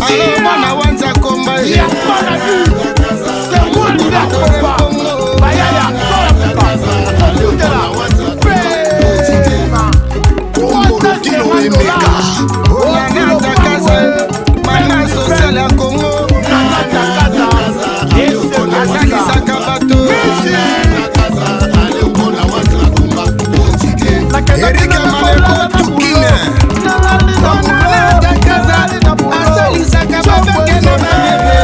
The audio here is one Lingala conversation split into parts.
alors mwana wanza komba ya kona du c'est moi le gars combat baya ya Mama social ya Congo asalisaka bato Erika Maleko Tukine asalisaka babeke na babebe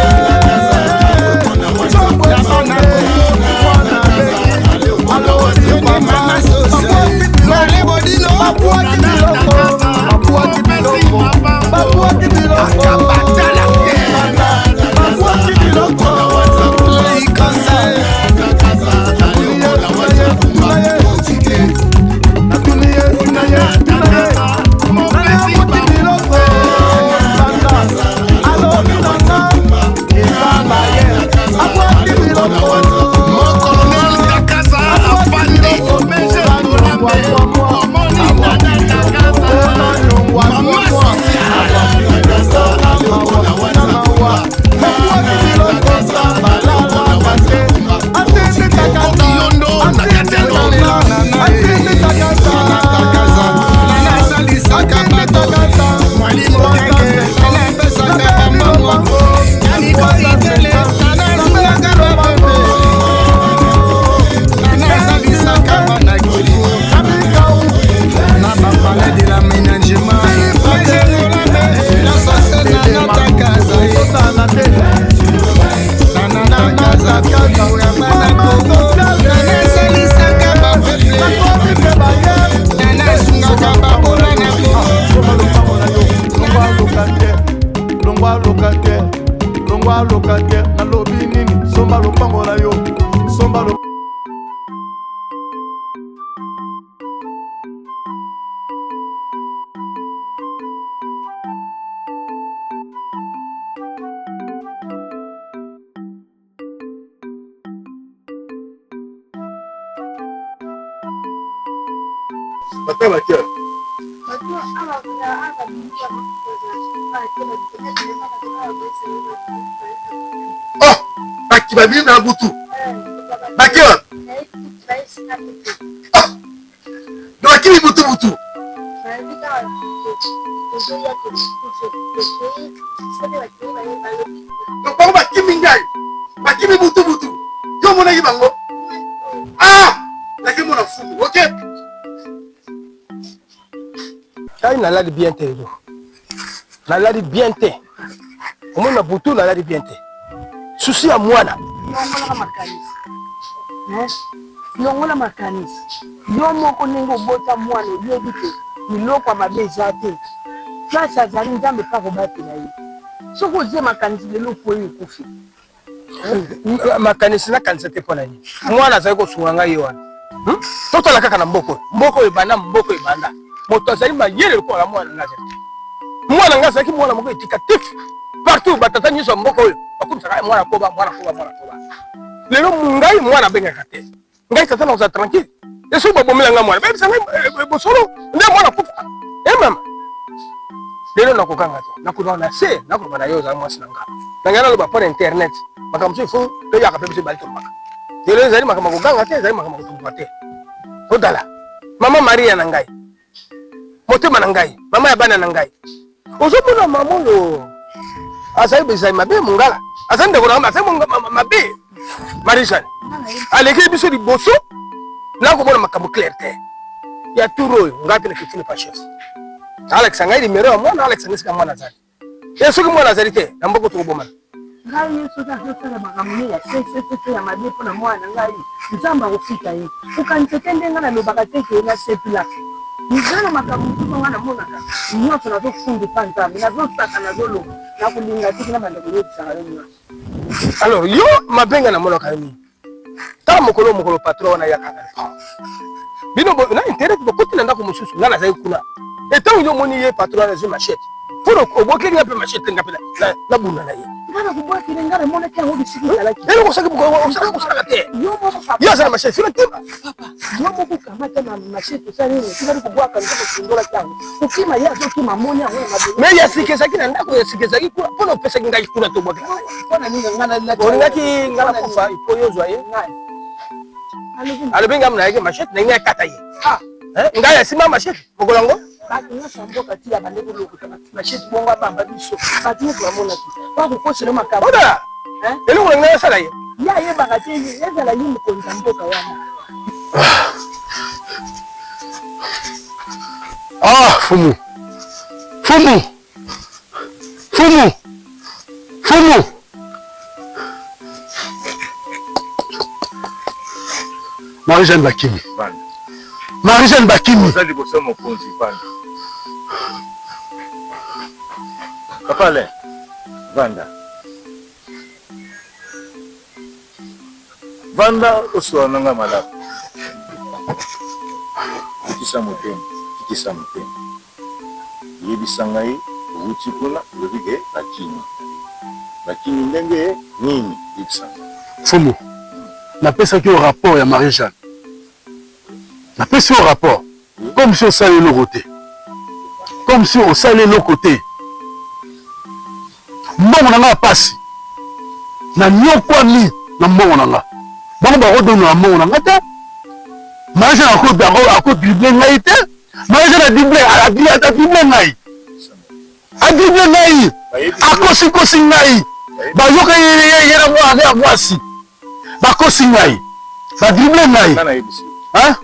Mama social Malebodino locataire na lobi nini somba lopango na yo somba lo Oh, baki babi na butu. Baki wa? Oh, baki ni butu. Donc baki mingai, baki ni butu. Yo mona yibango. Ah, baki mona fumu, ok? Ay naladi bien te do. Naladi bien te. Omona butu naladi bien te. Susi ya mwana. Yongola makanisi. Yo moko nengo bota mwana yebi te. Iloko mabe zate. Place azali nzambe pa kobate na ye. Soko je makanisi lelo po ye kufi. Makanisi na kanisa te pona ni. Mwana azali ko sunga ye wana. Toto la kaka na mboko. Mboko ebana mboko ebanda. Moto azali mayele ko la mwana ngaza. Mwana ngaza ki mwana moko etikatif. Partout batata nyiso mboko oyo. Bakumsaka mwana koba. Lelo mungai mwana benga kate. Ngai tata na tranquille. Eso babomela nga mwana. Bebe sanga bosolo nde mwana kufa. Mama. Lelo nakokanga te. Nakuna na se, nakuna na yo za mwasi nanga. Nangana lo ba pona internet. Makamso fo to yaka bebe balto maka. Lelo zali makamako ganga te, zali makamako tumba te. Odala. Mama Maria nangai. Motema nangai. Mama ya bana nangai. Ozomona mama yo. Asai bezai mabe mungala. Asande ko na asai mabe. Marishan. Aleki biso di boso. Na ko bona makambo clair te. Ya turo ngati na kitini pa chef. Alex ngai di mero mwana Alex nisika mwana zali. Yesu ko mwana zali te. Namboko to bomana. Ngai Yesu ta sala makamuni ya sese ya mabe pona mwana ngai. Nzamba kufika ye. Ukanitende ngana lobaka teke na sepila. Nizana makamutu ngana mona ka. Nyoto na to fundi panta. Na zo saka na zolo. Na kulinga tiki na bandeko yetu sala leo. Alors yo mabenga na mona kami. Ta mokolo patron na yakanga. Bino bo na internet bo kotina ndako mususu ngana zai kuna. Etango yo moni ye patron na zo machete. Pour oboke ngape machete ngape na buna na ye. ngana kubwakile ngana mona kyango bisikizala ki lelo kosaki kusaka te yo azala machete fila te papa yomo kukamata na machete sana nini kizali kubwaka ndiko kundola kyango ukima yazo kima mona wewe mabele me yasikizaki na ndako yasikizaki kuna pona opesaki ngai kuna to bwaka pona nini ngana la olingaki ngana kufa ipo yozwa ye alobi ngai mna yake machete na ngai kata ye ngai asima machete mokolango batu nyonso mboka tia bandeko lokutana machete bongo bamba biso batu nyonso bamona ti bakukosela makabo oda eloko na ngai asala ye ya yebaka te ezala ye mokonzi ya mboka wana Fumu. Marie-Jeanne Bakimi. Marie-Jeanne Bakimi. Vous allez bosser mon compte, Papa, là, Vanda. Vanda, au soir, on a malade. Kitisa motema. Yebisangai, Wuchikuna, Levige, Bakimi ndenge, nini, Yebisanga. Fumu. Napesaki au rapport ya Marie-Jeanne. Napesaki au rapport. Comme si on salait le côté. Comme si on salait le côté. Mbongo nanga pasi. Na nyokwami na mbongo nanga. Bango barodona na mbongo nanga te. Marie-Jeanne ako dribble ngai te. Marie-Jeanne a dribble ngai. A dribble ngai. Akosi ngai. Bayoka yera mwa mwasi. Bakosi ngai. Ba dribble ngai. Hein?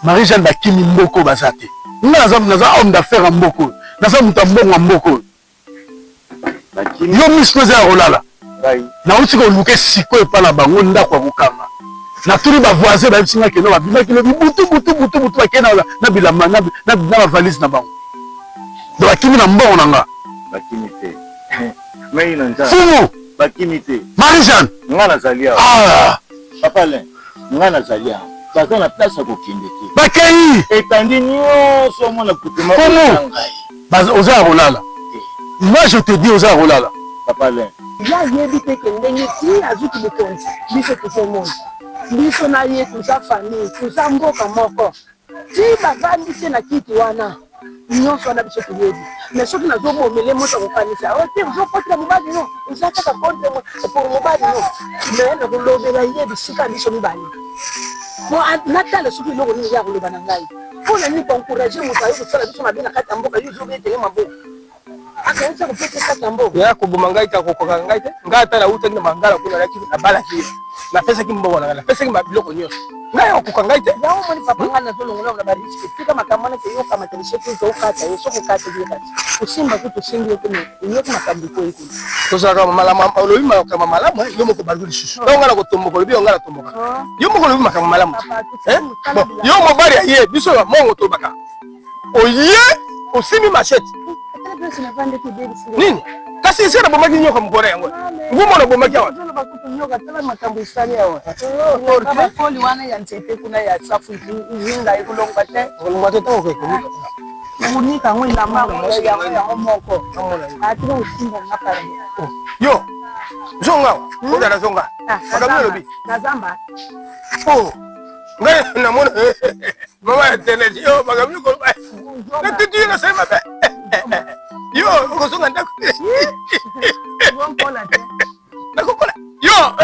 Marie-Jeanne Bakimi mboko bazate. Naza homme d'affaires mboko. Naza mutambongo mboko. Yo misnoze ya rolala. Na uti ko luke siko epala bango ndako akokanga. Na tuli ba voisin ba bisinga keno ba bimaki le butu bakena na bilamba na ba valise na bango. Do Bakimi na mbongo nanga. Bakimi te. Mais inanja. Fumu. Bakimi te. Marie-Jeanne. Ngana zalia. Papa le. Ngana zalia. Baza na place ya kokende te. Bakei. Etandi nyonso mona kutuma. Fumu. Oza rolala. Moi je te dis oza rolala. Papa le. ya yebi te ke ndenge ti azuki bokonzi biso tokomona biso na ye toza famille toza mboka moko ti bavandi se na kiti wana nyonso wana biso toyebi mais soki nazomomele moto akokanisa o te ozokotela mobali no oza kaka contre pour mobali no mais nakolobela ye bisika biso mibale po natala soki eloko nini ya koloba na ngai mpona nini koencourage moto aye kosala biso mabe na kati ya mboka yo ozobe etenge maboko akaanza kupesa kati ya mboka ya kuboma ngai ta kokoka ngai te ngai ata na uta na mangala kuna laki na bala ki na pesa ki mbongo na pesa ki mabiloko nyonso ngai okoka ngai te ya omoni papa ngana na tolongola na bariske tika makambo na ke yoka matelishe tu zo kata yo soko kata ye kati kusimba tu tusimbi yo tene yo kuma kambi ko iko kozaka malama olobi makama malamu yo moko baluli susu donc ngala kotomboka lobi ngala tomboka yo moko lobi makama malamu bon yo mobali aye biso ya mongo tobaka oye osimi machete nini kasi sera bomaki nyoka mgore yango ngumo na bomaki awa nyoka tala makambo isali awa baba poli wana ya nzete kuna ya safu zinga ikulonga te ngomate to ko unika ngo ina mama ya moko atiro usinga ngapara yo zonga odala zonga makambo lobi nazamba oh ngai na mona mama ya tele yo makambo ko na titi na sema ba yo ukosonga ndako ngokola te nakokola yo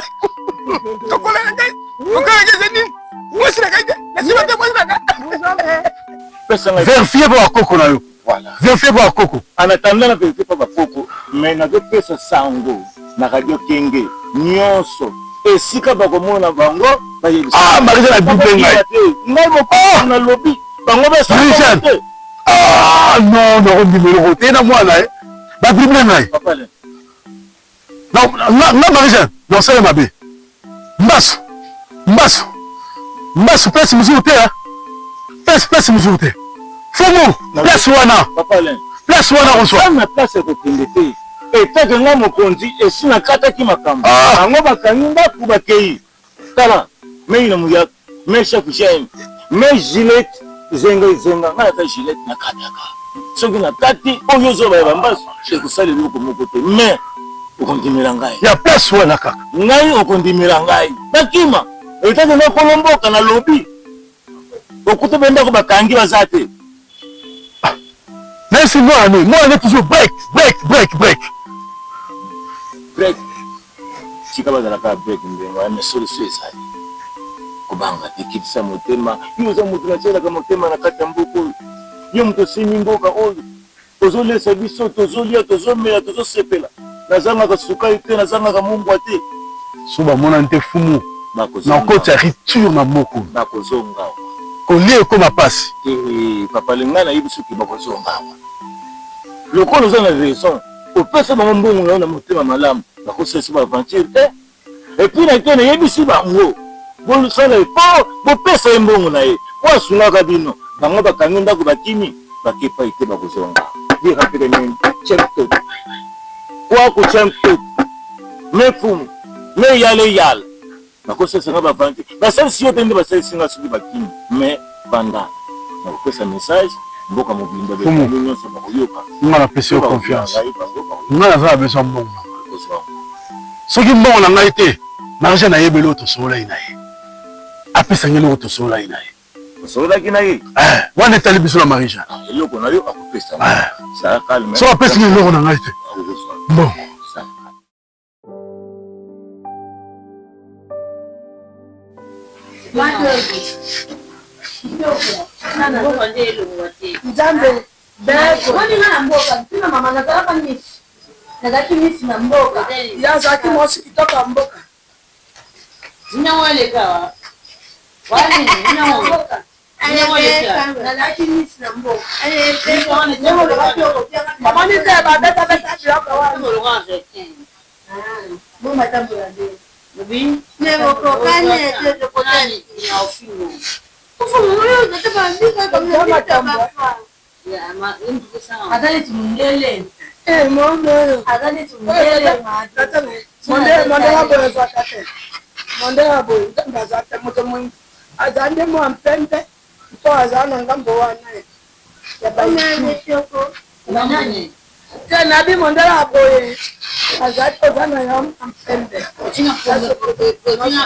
tokola ngai ukala ngeze nini mwesira kaje nasima te mwesira ngombe vérifiez pas koko na yo Voilà. vérifiez pas koko En attendant, je ne peux pas beaucoup, mais je ne peux pas sango, na radio kenge, nyonso, et si ka bako mona bango, ah Marie-Jeanne a doublé ngai ngai moko na lobby, bango ba Marie-Jeanne ah non non numéro te na mwana ba doublé ngai Papa le. non na Marie-Jeanne non ça m'a bé mbasu pesi muzuru te pesi muzuru te Fumu place wana Papa le. place wana reçoit Na place ko kende te. Et tant que nga mokonzi et si na kata ki makambo. Ah. Bango bakangi ndaku bakei. Tala, mais ina muya, mais chef j'aime. Mais gilet zenga na ta gilet na kataka. Soki na kati oyo zo ba bambaso, c'est que ça le loko moko te. Mais okondimela ngai. Ya place wana kaka. Ngai okondimela ngai. Bakima. Etake na kolomboka na lobi. Okuta benda ko bakangi bazate. Merci moi on est toujours break. Break. Sika bazala ka break mbengo ya solution ezali. Kubanga tekitisa motema, yuza mutu na chela kama motema na kati ya mbuku. Yo mutu simi mboka oyo. Tozolesa biso, tozolia, tozomela, tozosepela. Nazanga ka sukai te, nazanga ka mumbwa te. Soba mona nte fumu. Na koti ya rupture na moko. Bakozonga. Kolie koma pasi. Papa lenga na yibiso ki bakozonga. Lokolo za na raison. Opesa bango mbongo na motema malamu. Bakosesa ba aventure. Et puis na kene yebisi bango. Bolu sala po, bo pesa mbongo na ye. Kwa sunaka bino. Bango bakangi ndako bakimi, bakepa ite bakozonga. Di rapide nini check tout. Kwa ko check tout. Mefumu. Me yale. Bakosesa nga bavanti. Basali siyo tende basali singa suki bakimi. Me banda. Na kopesa message, mboka mobimba be nyonso sa bakoyoka. Nga na pesi yo confiance. Nga na za beso mbongo. Soki mbongo na ngai te, na argent na yebelo to sola ina ye. Apesa ngelo to sola ina ye. Sola kina ye. Wana tali biso na marija. Eloko na yo akopesa. Ça calme. So apesa ngelo na ngai te. Bon. Nzambe wani na mboka mpina mama nazalaka misi nazalaki misi na mboka yazalaki mwasi kitoko mboka zinawaleka wani zinawaleka nazalaki misi na mboka mamani te babeta beta biloko wani Mama tambula de. Mubi? Nebo kokane te kokane ya ofingo. Ufungu yo te bandika kama mama Ya ma ndugu sana. Adali tumungele. Mondo. Adali tumungele ma. Monde wabo zakate. Monde wabo ndazate moto mwingi. Azande mo mpembe. To azana ngambo wana. Ya Nani choko. Nani? Tena bi monde wabo azate azana ya mpembe.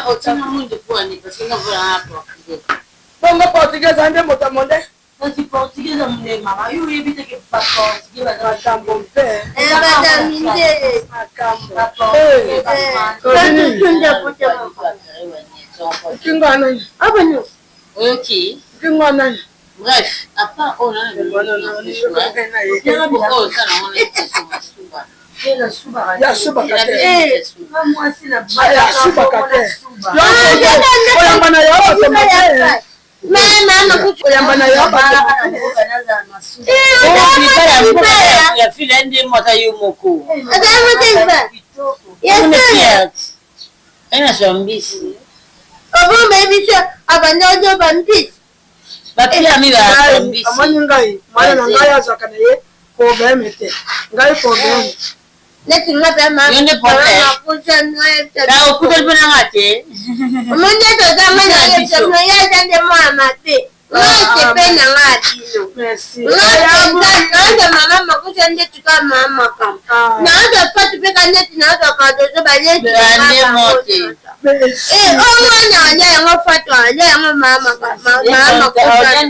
Otina mundu kwa ni pasinga vula hapo. Bongo Portuguese ande moto monde. Kasi Portuguese mne mama yu yebite ke pa Portuguese ba Akambo mpe. Badaminde. Akambo. Kingana. Abano. Ok. Kingana. Bref, apa on a le Ya suba kate. Moi si la Ya suba kate. Oyamba na yawa tembe. Mama kuchu Oyamba na yawa. ya file ndi mota yumoko. Yes. Ena shambisi. Obo baby sha abandodo bandit. Bapia mi ba shambisi. Amani ngai. Mwana ngai azakana ye. Ko bemete. Ngai ko bemete. Leti ngata mama. Yonde pote. Kucha noe. Da okutel bana ngate. Omonde to dama na yeto no ya jande mama te. Ngate pena ngati no. Merci. Ngate mama makucha nde tuka mama kam. Na patu pe kaneti na kado zo baleti. Ande mote. Omwana wanya yango fatwa wanya yango mama mama kucha.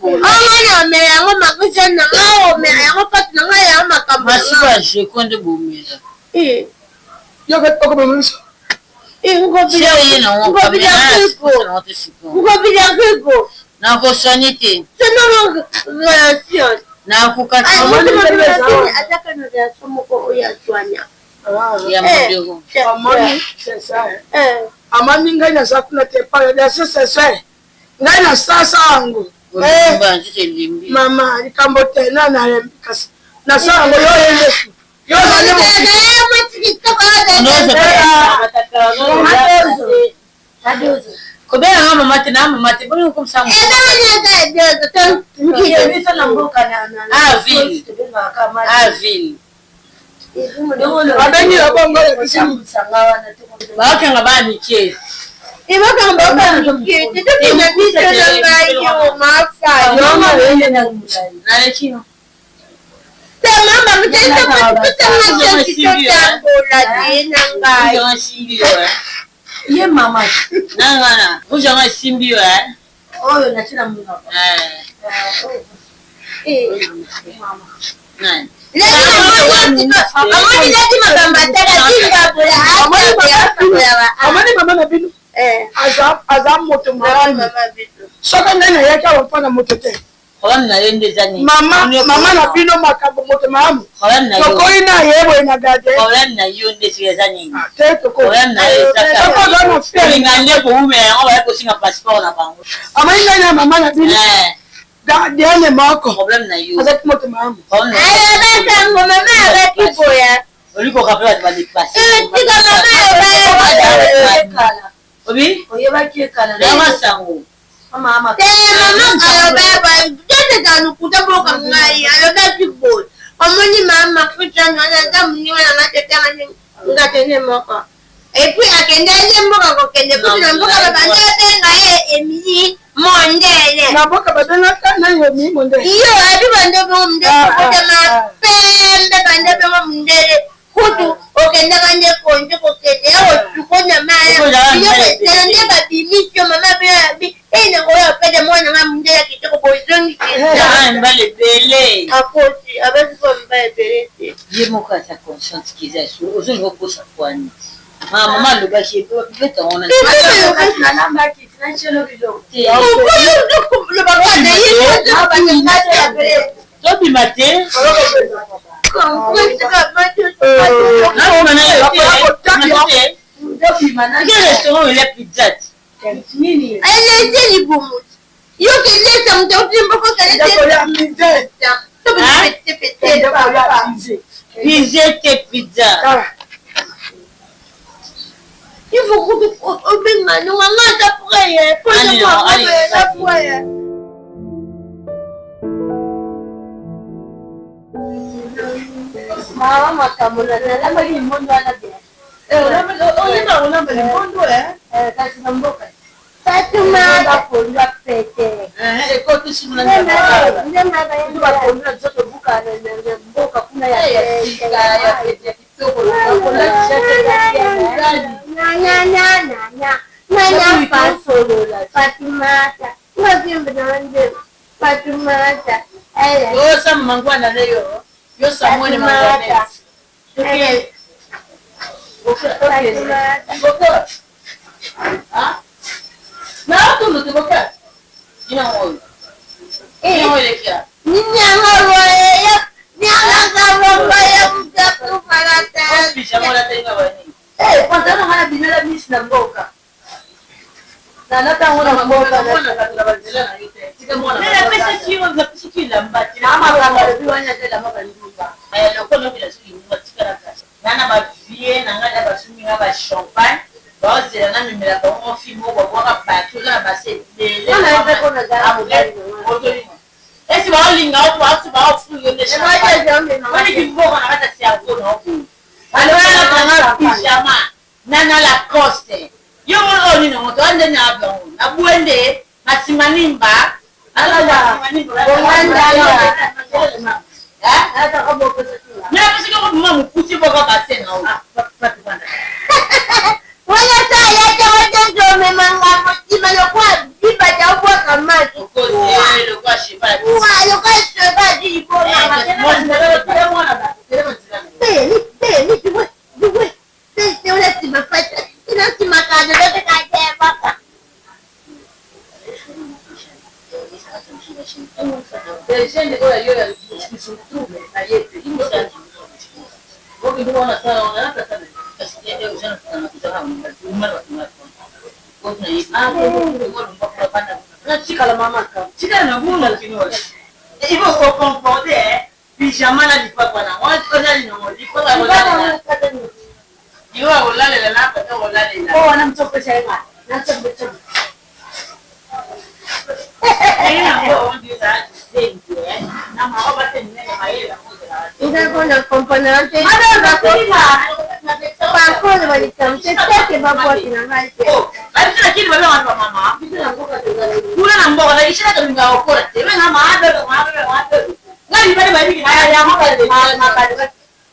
Omwana omera yango makucha na ngawo omera yango fatwa na ngawo yango makambo. Masiba je konde bomera. Yo ke toko bemuso. Sio yena wonka. Ngobila kiko. Na ko sanite. Sino relation. Na ku kati. Ataka no ya somo ko ya twanya. Ya mdogo. Amani sesa. Amani ngai na sakuna te pa ya sesa. Ngai na sasa wangu. Mba nzite limbi. Mama likambo tena na lembikasi. Na sango yo Yesu. Yo zali Kobera ngama mate na mate bali ko msango. Ville. Abengi abongo ya bisimu. Ba ka ngabani che. Ibaka mboka ndukie. Tete na bisa na ngai yo mafa. Na le chino. Ye mama. Nangana, ujanga simbi wa. Oyo nachina mwana. Mama. Nani? Amani mama na binu. Azam moto mama. Soka ndani yake wapana moto te. Ona yende zani. Mama na binu makabo moto mama. Toko ina yebo ina gade. Ona yonde zani. Te toko. Ona yesa. Toko zama feli. Ngande ko ume, ngaba ko singa passport na bango. Amani ndani mama na binu. Diane mako. Problem na yo. Azaki moto mama. Ona. Mama avec boya. Oliko kapela tibali passe. Tika mama Obi? oyeba kiekana. Dama sango. Mama aloba jete tanukuta boka ngai aloba kiboy. Omoni mama kucha nana muni wana matete ngatene moko. Et puis akende mboka ko kende kuna mboka babanda benga Emily Mondele. Na boka badana na Emily Mondele. Iyo abi bande bomde ko ma pembe bande bomde kutu okende bande konje ko kende o tukona maya. Iyo kende babimisho mama be ina ngoya pede mwana ngamde kitoko boyzongi Ya mbale bele. akoti abezi ko mbaye belete. Yemoka sa conscience kiza su. Ozo ngokosa kwani. Mama loba shepo peta ona. Na namba kitina chelo bido. Le bagage yi Tobi mate. Quel restaurant il est pizza? Nini? Elle est ni boum. Yo que les hommes de Timbo Pizza. il faut que maman Nana la coste. Yo oni no moto ande na ablo. Na buende masimanimba. Ala manimba. Hata kama uko sasa. Na pesa kama mama mkuti boka base na. Wala saya jawajan jo memang mesti kwa biba jawab kamati. Uko sio kwa shifa. Wa yo kwa shifa di bona. Ngani bale bali ni ya mama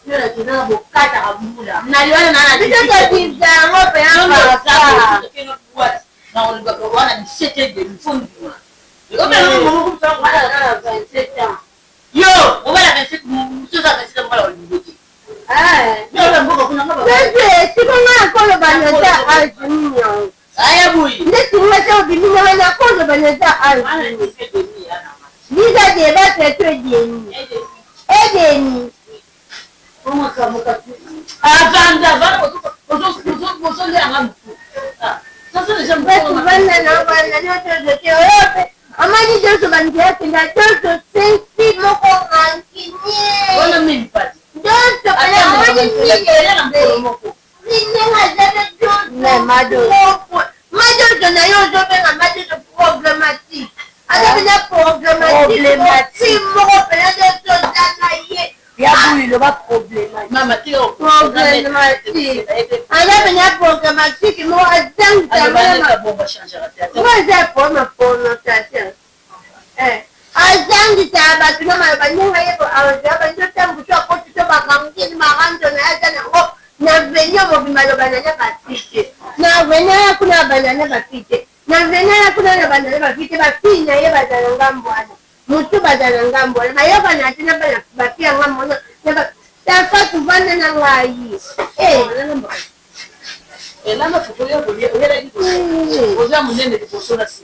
ndio tuna bokata kabula. Mnaliona nana ndio kiza ngope hapa sawa. Na ulibaona ni sete de mfundi. Ngope mama kumsanga wala 27 ans. Yo, wala 27 msuza 27 mbala ulibuki. Ndio mboga kuna ngaba. Sasa siko na kolo banyoza azinyo. Aya bui. Ndio tunataka kubinya na kolo banyoza azinyo. Liza de ba tete deni. Edeni. Comment ça vous capte? Avant, vous allez à un peu. Ça, c'est les gens qui vont à un peu. Amani joto bandia kina joto sensi moko rankini. Wala mimi pati. Joto pala amani ni ngazabe joto. Na mado. Mado na yo joto na mado problématique. Ada bina problématique. Moko pala joto dana ye. Ya buli le ba problématique. Mama tio. Problématique. Ada bina problématique mo azang tamama. Bomba changer la tête. Moi j'ai pour ma prononciation. Azang taba tuna mabanyanga yebo awazaba ndio tambu kwa kote to bakamki marando na azana ngo na venyo mo bimalo banana batike. Na venyo kuna banana batike. Na venyo kuna na banana batike bapinya yeba zanga mbwana. Mutu badala ngambo na yoba na tina bana bakia ngambo na tafa kuvana na ngai lama fukulia kulia uyera kitu oza munene kiposona si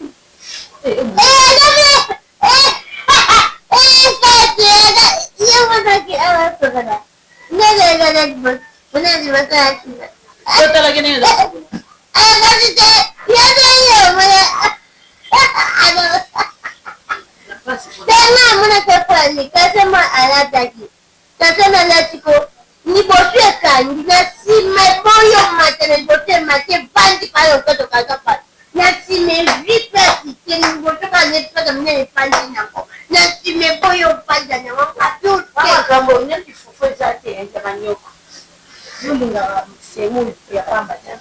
Tena mwana tefani kasema alataki. Kasema latiko ni boswe kangi na si meboyo matene bote mate bandi pale utoto kazapa. Na si me vipe kiteni bote kane pata mne pandi nako. Na si meboyo panda na wakati Mama kambo ni kifufu zate ende banyoko. Munga semu ya pamba ta.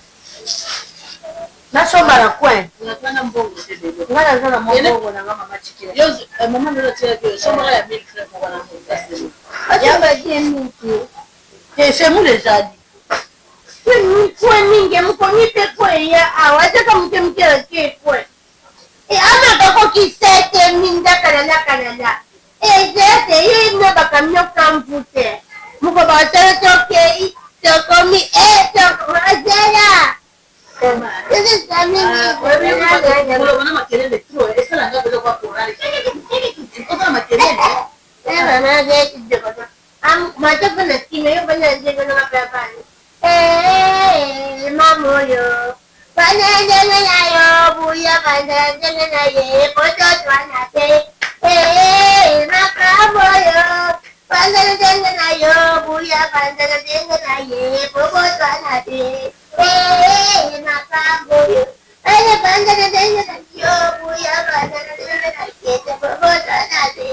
Na somba la kwen. unataka mbongo tebe Ngana zana mbongo na ngama machikira. yo mama ndio tia kwa somo ya milk cream kwa na Yaba jemiki. semu le zadi Kwe minge mkonipe kwe ya awataka mke ake kwe. Ama kako kisete minda kanala. Zete yi ne bakamyo kampute. Muko batara toke tokomi toko azera. This is wana makelele tu esa la ngabe kwa korali kwa makelele Mata na kime yo bana jenga na papa. Mamoyo. Bana jenga na yo buya bana jenga na ye poto twana te. Makamoyo. Bana jenga na yo buya bana jenga na ye poto twana te. Makamoyo. Bana bana jenga na yo buya bana jenga na ye poto twana te.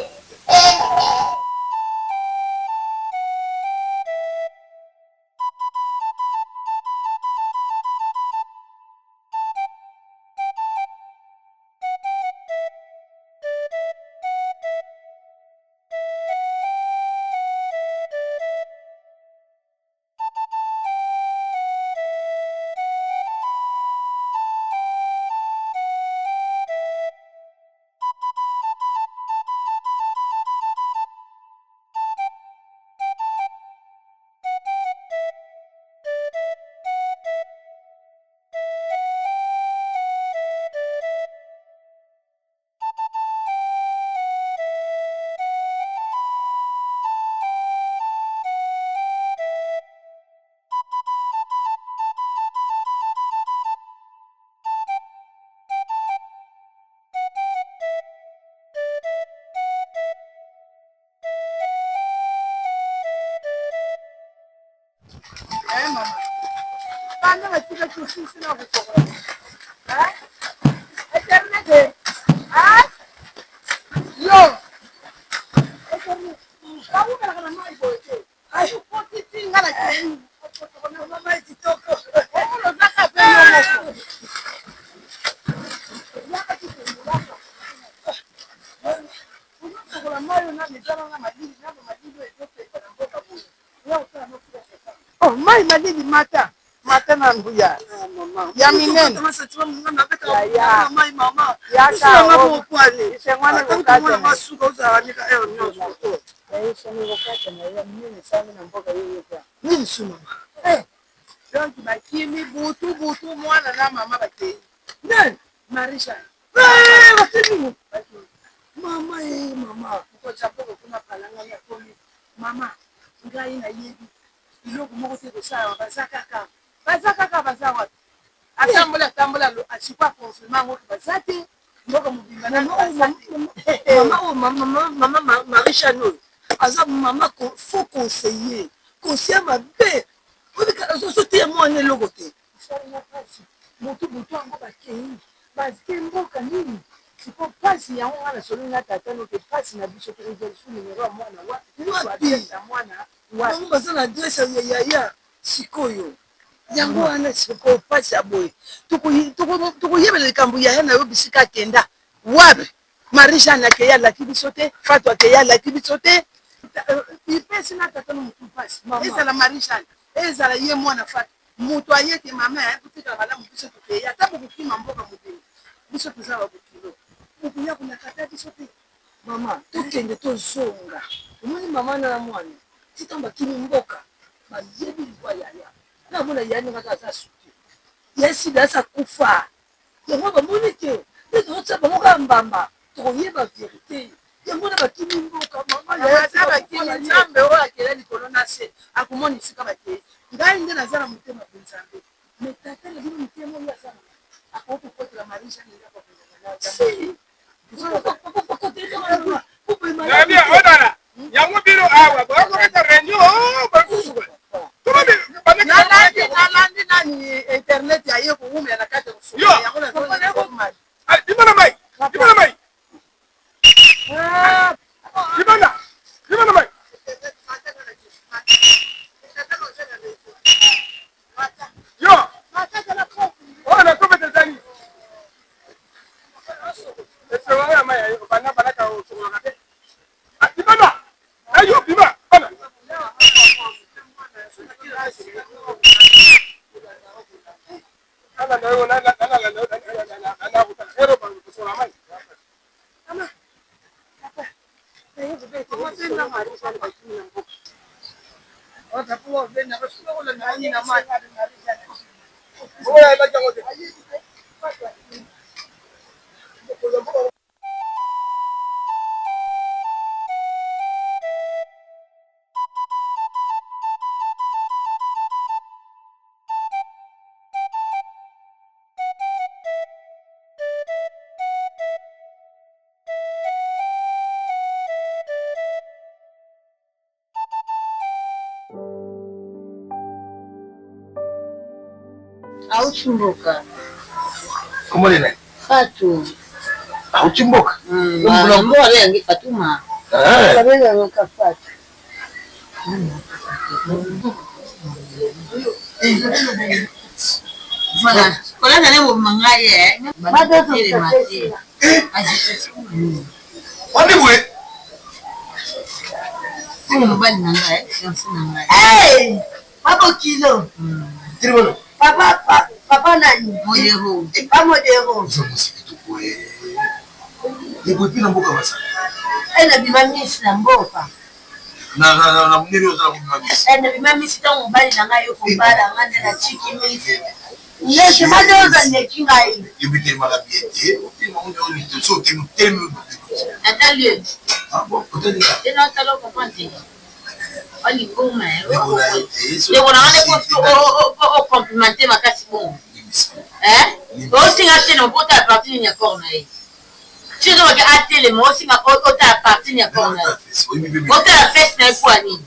Mayo na nijana na Oh, mai madini mata. Mata na nguya. Ya minene. Ya mai mama. Ya ka mama kwani. Isengwana ngokata. Masuka uzawanika nyoso. Yaisha ni wakati na ya minene sana na mboga hiyo kwa. Nini suma? Donc bakimi butu mwana na mama bake. Nani? Marisha. Bakimi. Mama mama. Ko chapo kuna palanga ya komi. Mama, ngai na yebi. Iloko moko te ko sawa bazakaka. Bazawa. Atambola lo asipa confirmer ngo bazate. Mboko mubimba na mama Marisha no. Aza mama ko faut conseiller. Conseiller mabe. Ozo témoigner logote. Sala pasi. Motu ango bakei. Bazemboka nini? Siko pasi ya mwana solina tatano ke pasi na biso ke resolution numéro mwana wapi? Mwana wapi? Baza na adresse ya sikoyo. Yango wana siko pasi aboy. Tuko yebele likambo ya na yo bisika kenda. Wapi? Marisha na ke ya la kibisote, Fatwa ke ya la kibisote. Ipesi na tatano mutu pasi. Eza la Marisha. Ezala ye mwana fata mutu ayeke mama kutika bala mubiso tuke ya tabu kukima mboka mubili biso tuzawa bukilo mutu ya kuna kata biso te mama tukende tozonga umani mama na mwana titamba kimi mboka bayebi kwa yaya na mona yani ngaka za suki yesi dasa kufa yango ba monike nito tsaba moka mbamba toyeba vérité yango na bakimi mboka mama ya tsaba kimi nzambe o akela likolo na se akumoni sika bake ngai nde nazala mutema nzambe metatele bino mutema ya sana akopo kote la Marisha ni hapo kwa Nabia odara yango biro awa ba ko ta renyo ba kusuko tumabe nalandi nani internet ya yeko ume na kata kusuko yango na dimana mai dimana mai yo ona ko bete tani eso wa mai bana ka so na ke dimana ayo bima bana Auchimboka. Comment les Fatu. Auchimboka. Mbona leo yangi Fatuma. kabela ngakafata Voilà. Kola na leo mangaye. bado tukatesi Wani we? Mbali nangaye, nangaye. Papa kilo. Tiribolo. Papa nani? Modero. Papa modero. Msikiti kwe. Yebo pina mboka basa. Na bimamisi na mboka. Na mnene ozala bimamisi. Na bimamisi tangu mbali na ngayo kumbala ngande na chiki misi. Yesi madoza nyekinga hii. Yebite magabiete. Utima unde oni so temu temu. Atalieu. Ah bon, peut-être ça. Et non, talo comprendre. Oli goma. Le on a on complimenter ma kasi bon. Aussi ngate no bota à partir nya corna hii. Tu dois que atte le mo aussi ma ota à partir nya corna. Ota la fesse na kwa nini?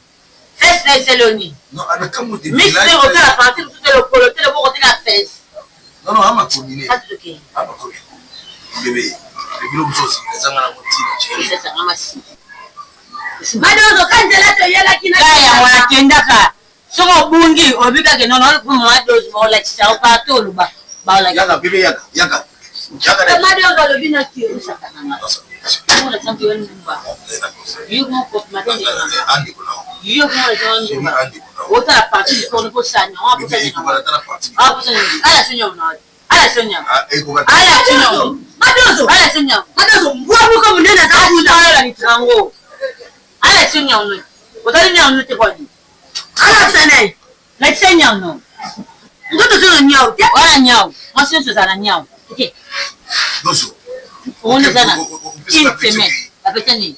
Fesse na seloni. Non, avec comme tu Mais c'est ota à partir tout le coloté le bo la fesse. Non, ama combiner. Pas de qui. Ama combiner. Bébé, le bilo msosi ezanga na motina. C'est ça ramasi. Madozo kanjela to yela kina Kaya mwana kendaka. Soko bungi obika ke nono ko madozo mola chisa opato luba. Baola Yaka bébé yaka. Yaka na. madozo lobina kio sakana. Mwana champion mba. Yuko ko matende. Andi kuna. Yuko mwana champion mba. Andi kuna. Ota la partie ko ko sanya. Wa ko sanya. Ah ko sanya. Ala sanya na. Ala sanya. Ala sanya. Madozo. Ala sanya. Madozo. Wa ko munena za ku na ala ni tango. Ala sanya no. Ota ni anu te kwadi. Ala sanya. Na sanya no. Ngoto tuna nyao. Wala nyao. Masio sana nyao. Okay. Dozo. On est là. Une semaine. Après ni.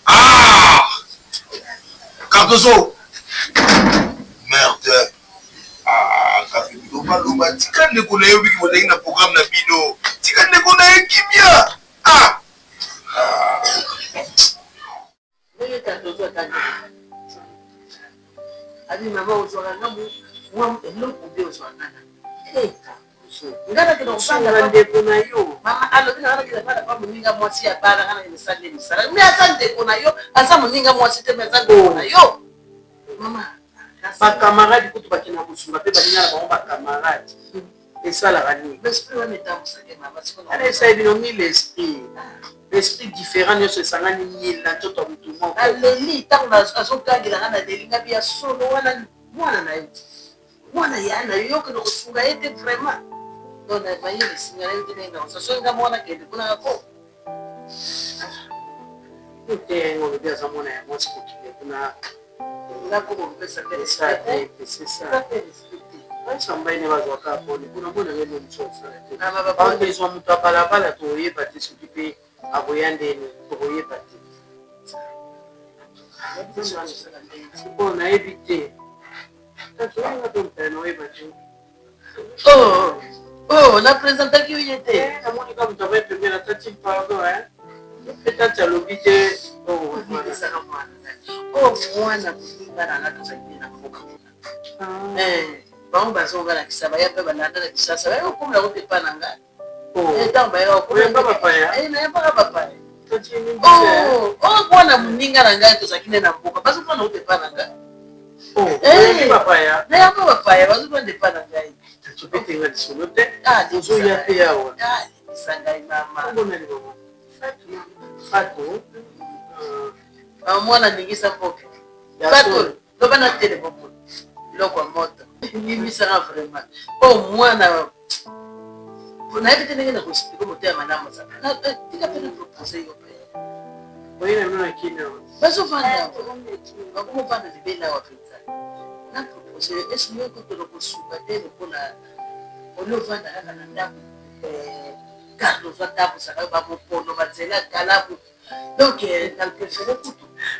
Ah! Cardozo! Merde! Ah, Cardozo, Baloba, tika ndeko na yo biki motengi na programme na bino. Tika ndeko na yo kimia! Ah! Wewe Cardozo atani. Abi mama uzora ngamu, mwa mloko be uzora nana. Ngana kilo kupanga ndeko na yo. Mama alo kina ngana kila pala kwa muninga mwasi ya bala ngana ni sande ni sala. Mimi asante kuna yo, asa muninga mwasi te meza kuna yo. Mama, ba camarade kutu bakina kusumba pe bakina ba ba camarade. Esala gani. L'esprit wa metamu sake mama siko. Allez ça bino mille esprit. L'esprit différent ne se sangani mille na toto mutu mo. Aleli tangu azokangira ngana delinga bia solo wana mwana na yo. Mwana yana yo kino kusunga yete vraiment. Donc, il y a des signaux qui viennent. Ça soit un mois qui est pour la peau. Tout est un peu de mon amour, c'est pour qu'il y ait la peau, on peut s'appeler ça, c'est ça. Ça m'a été à pour nous, on a une chose. On les ont mis à la balle à trouver, parce que ce qui peut avoir des trouver, parce que on a évité. Oh, on a présenté qui il était. Comme tu avais permis la tête, pardon, hein. Peut-être tu as l'obligé. Oh, moi, on a voulu faire la chose avec la coca. Bon, bah, on va la kisaba, il y a pas banana la kisasa. Ça va, comme la route est pas nanga. Oh, et dans bah, on peut pas papaya. Eh, n'a pas papaya. Oh, on a muninga nanga, tout ça qui n'est pas coca. Parce qu'on a route est pas nanga. Oh, eh, papaya. N'a pas papaya, parce qu'on n'est pas nanga. Tu peux te mettre sur le tête. Ah, des jours, il y a fait à voir. Ah, ça gagne maman. On a le moment. Fatou. Moi, on a dit ça pour que. Fatou, le ban à téléphone. Le commote. Il me sera vraiment. Oh, moi, on a évité de nous expliquer comment t'es madame. Il a fait une proposition. Oui, mais non, qui n'a pas souvent. Comment pas de bien là, na proposé est-ce que tu le consulter pour la on le vend à la ndako Carlos Vatabu ça va mon pono bazela kalabu donc dans le préféré tout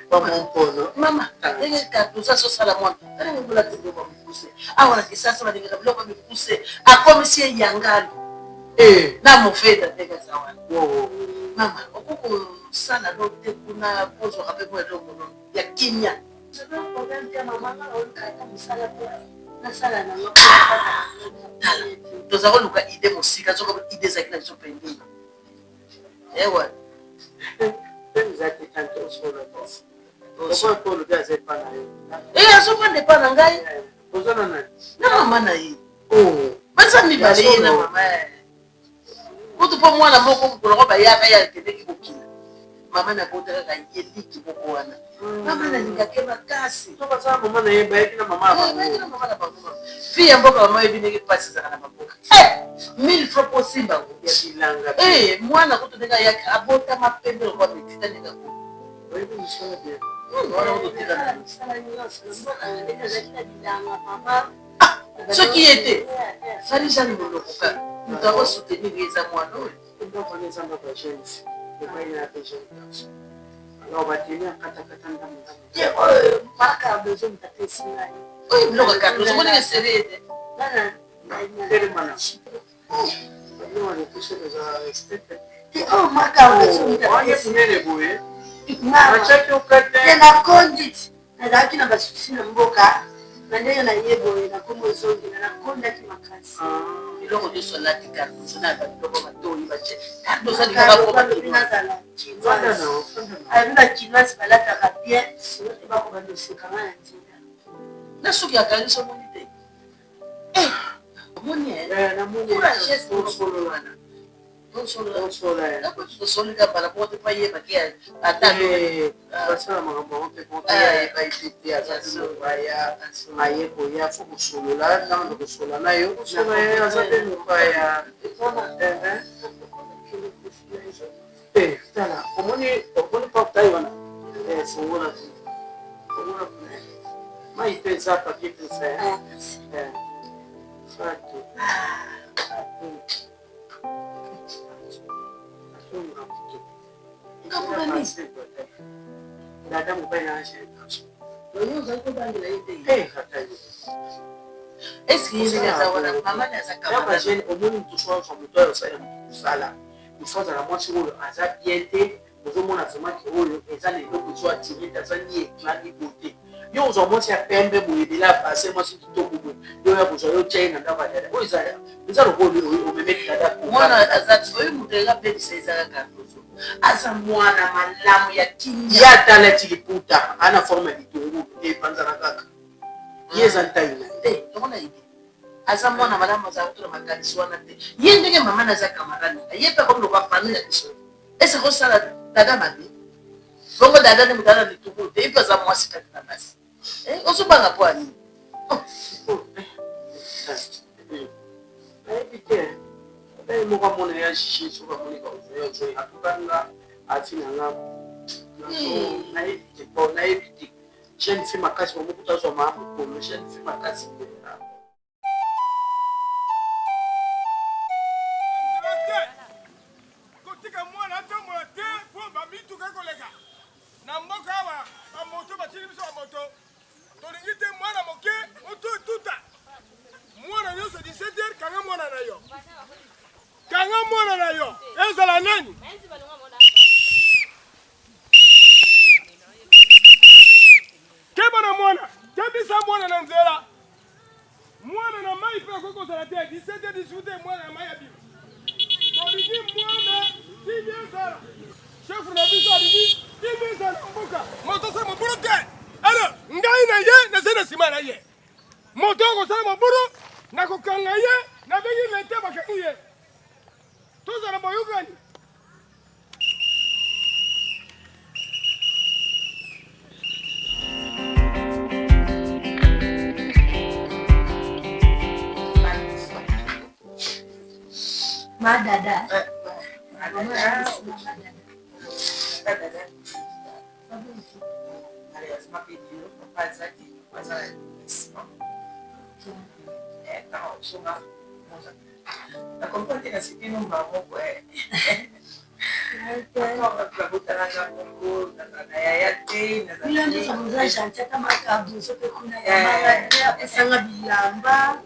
pas mon pono maman et Carlos ça ça la moi quand on la trouve va me pousser ah voilà que ça va devenir bloc me pousser à comme si yangali na mon fait de ça wa maman okoko ça la donc kuna pozo avec moi donc ya kimia. Nous avons une idée aussi, quand on a une idée qui est sur le pays. Eh ouais. Nous avons tenté sur le boss. Pourquoi pour le gaz est pas là? Eh, à ce point n'est pas là. Vous en avez? Non, maman. Oh. Mais ça m'y va aller, maman. Quand pour moi, la mort comme pour le robe, il y a quelqu'un qui vous quitte. Mama na kotaka kayeli kiboko wana. Mama na ningakema kasi. Toka sana mama na yeba yeki na mama hapa. Na mama na babu. Fia mboka mama yebi nige pasi za na maboka. 1000 francs possible ya bilanga. Mwana kutotenga yaka abota mapembe kwa mitita nika ko. Wewe ni sana bien. Wana kutotenga na sana nyingi. Ndio zakina bilanga mama. Ce qui était. Fali jani molokoka. Nous devons soutenir les amoureux. Nous devons les amoureux jeunes. Alors, on va tenir à Katakatanda. Marca besoin de ta tête. Oui, non, regarde, nous sommes les serrés. Oh, marca besoin de ta tête. Na conduite. Na kina basusi na mboka. Na ndio na yebo na komo zongi na konda kimakasi. Ilongo de solati Carlos na ba ndoko matoi bache. Carlos ali kama ko batozala. Ainda kinasi balata ka bien, sinon ba ko ba dossier kama na ntina. Na suki ya kanisa monite. Moni na moni. Pour la geste pour wana. Asa mwana malamu ya kimya yata na tiliputa ana forma vitunguu panza na kaka yeza ntaina ndona hivi asa mwana malamu za kutoa makanisi wana te yendege mama na za kamarani yepa kwa ndo family kisho esa ko sala dada mabi bongo dada ni mutana vitunguu te ipa za mwasi katika basi usubanga pwani Moko mona ya shishi suka kuliko yo so atupanga afinanga na hivi kwa na hivi jeune fille makasi mo kutazwa mambo kwa jeune fille makasi kotika mwana atambola te po ba mitu kakolega na mboka wa moto batili biso wa moto tolingi te mwana moke moto tuta mwana yoso 17h kanga mwana na yo kanga mwana na yo ezala nani keba na mwana kebisa mwana na nzela mwana na mai pe koko sala te 17 mwana na mai abi tolingi mwana tibi ezala chef na biso abi tibi ezala mbuka moto sa mobulu te alors ngai na ye na zena sima na ye moto ko sa mobulu na kokanga ye na bengi lete bakangi ye tozala boyugani madada la comprende la sipino mamo kwe esanga bilamba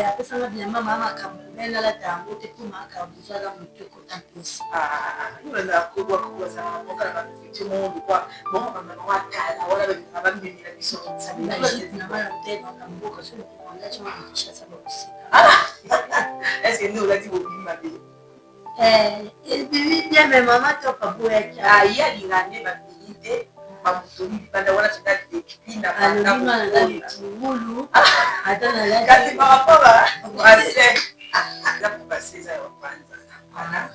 apesanga bilamba mama makambo benala tango te po makambo ezala motoko tampesi est-ce que nous l'a dit au bima bé il bibi bien mais maman to pa boya ah il y a l'ingane ba bilité ba mutoni banda wala tata dekipina banda ngulu ngulu atana la kasi par rapport à brasser la pour passer ça au kwanza ana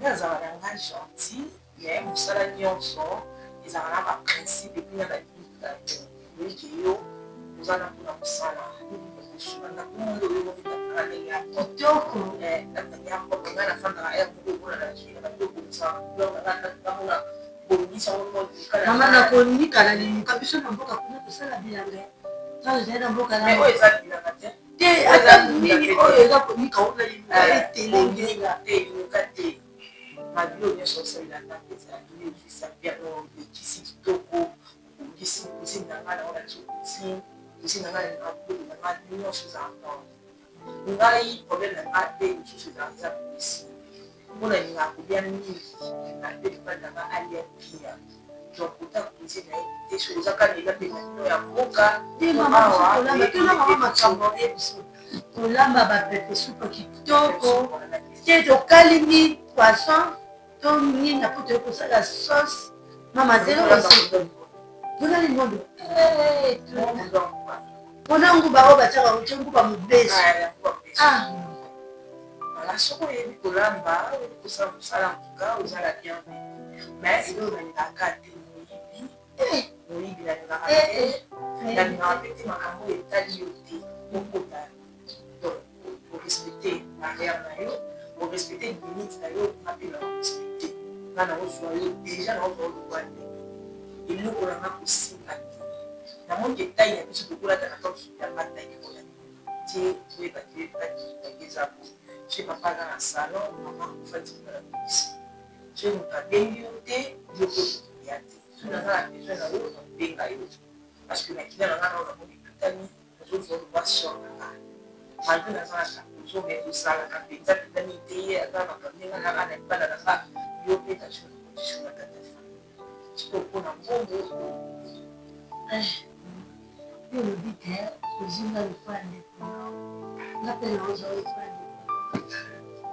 nyaza wana gentil mais musala nyonso ezana ba principe puis na ba dictate oui que yo uzana kuna musala na kundo yo ya kitoko na nyambo ngana fanda ya kuko na chini na kuko sana ndio ngana kama bonisa wao mama na konika na limuka biso na mboka kuna tosala bilanga sasa zaenda mboka na mais oyo eza bilanga te ata nini oyo eza konika ona limuka telengenga te limuka te mabilo nyonso osalelaka eza bino ofisa bia okisi kitoko okisi nanga na ona okisi nanga na bolo nanga nyonso eza encore ngai problème na nga te mosusu eza polisi mpona elinga kobia mingi na te libandanga alia pia donc ota polisi na ye te so eza kaka elambela bino ya mboka tolamba bapepe supa kitoko te tokalimi poisson to nina po toye kosala sauce mama zelo mpona limondo mpona nguba oyo batiaka nguba mobeso Voilà, ce qu'on est pour l'amba, pour ça, en tout cas, vous allez bien. Mais il y a une carte de Moïbi, la pour respecter la mère, pour respecter les limites, on appelle la respecter. Là, on déjà dans le droit. Et nous, on a aussi sympathie. Dans mon détail, il y a beaucoup de choses qui sont pas taillées. Tu es battu, des abos. Tu es papa dans la salon, maman, vous faites de la police. Tu es mon cabine, tu es de l'autre. Tu n'as pas besoin de l'autre, parce que maintenant, on a des tutanies, les autres vont voir sur la main. Malgré la zone, nous avons tout ça, la capitale, la unité, la campagne, la campagne, la campagne, il y a des choses qui sont la catastrophe. Tu peux prendre un bon mot. Yo le dit que kuzinga lufanye napenda uzo lufanye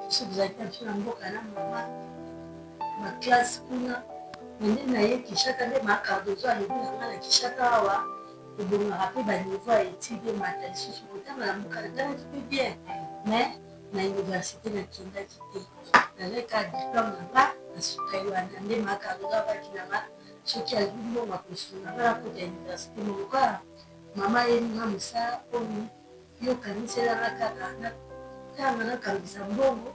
siku za kesho mboka na mama ma class kuna nende na ye kishaka de makadozo alibuna ngala kishaka wa kubunga hapi ba niveau étude mata susu kutama na mboka tana tu bien mais na université na kinda kiti na le ka diplôme na asukaiwa nende makadozo ba kinama soki azumo makusuna na ko de université moka mama yenga musa omi yo kanisela kaka na kama na kabisa mbongo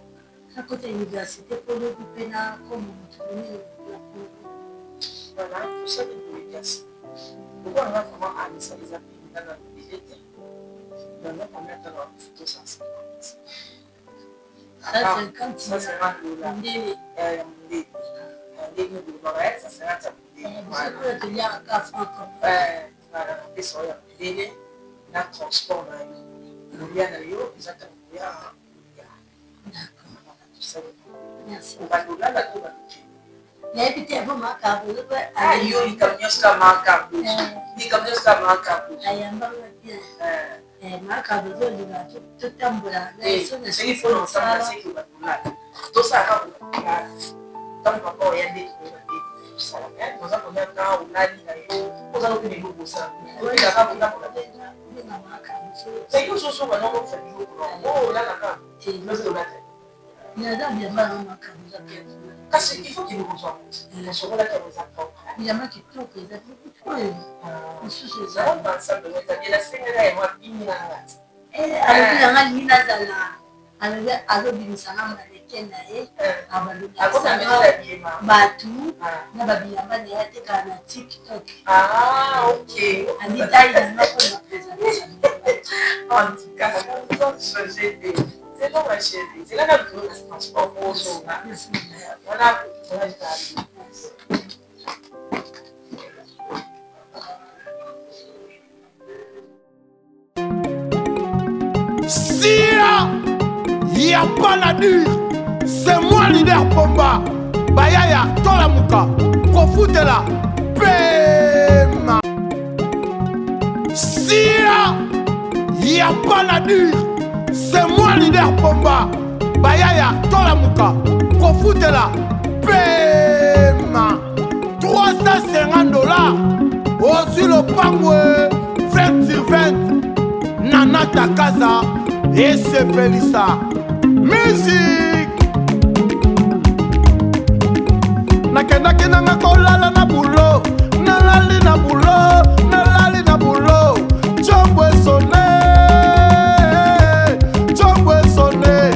na kote université polo kupena comme mtumini voilà tout ça de l'éducation pourquoi on va vraiment aller ça les appeler dans la bibliothèque dans notre mettre dans la photo ça c'est $50 ndé ça sera ça voilà, on sur la télé, la transport, il y a exactement. D'accord. Tout ça. Merci. On va là, la trouver. Il y a des petits marquables. Ah, il y a des camions marquables. Des camions marquables. Il y a un bien. Marquables, il y a tout un bout là. Il faut l'ensemble, c'est que tout ça, quand on y a des ça la peine, nous avons un temps où on a dit nous allons tenir beaucoup ça. C'est une chose qu'on a fait du jour. Oh là là là. Il y a bien mal en parce qu'il faut qu'il nous reçoive. Il se relève dans les accords. Il y a qui tourne, il y a beaucoup de choses. Ça va dans ça de mettre bien la semaine là et moi bimina là. Alors il y a un lina là. Alors bimisana malekena batu na babiyamba ne yateka na TikTok. Ah OK. Anitaï na ko na présentation. En tout cas, c'est non ma chérie. C'est là que nous transport pour ça. Voilà. Sia, y a pas la dire. C'est moi leader Pomba. Bayaya, Tola Muka. Kofutela. Pema. Sia, y a pas la dire. C'est moi leader Pomba. Bayaya, Tola Muka. Kofutela. Pema. $350. Aussi le pangwe. 20 sur 20. Nana Takaza et Sepelissa. Musique. Nakendaki nanga kolala na bulo, nalali na bulo, nalali na bulo. Chombo sonne,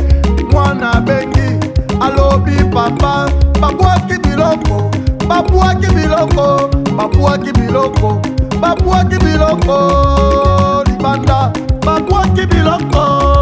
mwana bengi, alobi papa, babuaki biloko, babuaki biloko, babuaki biloko, babuaki biloko. Banda, babuaki biloko.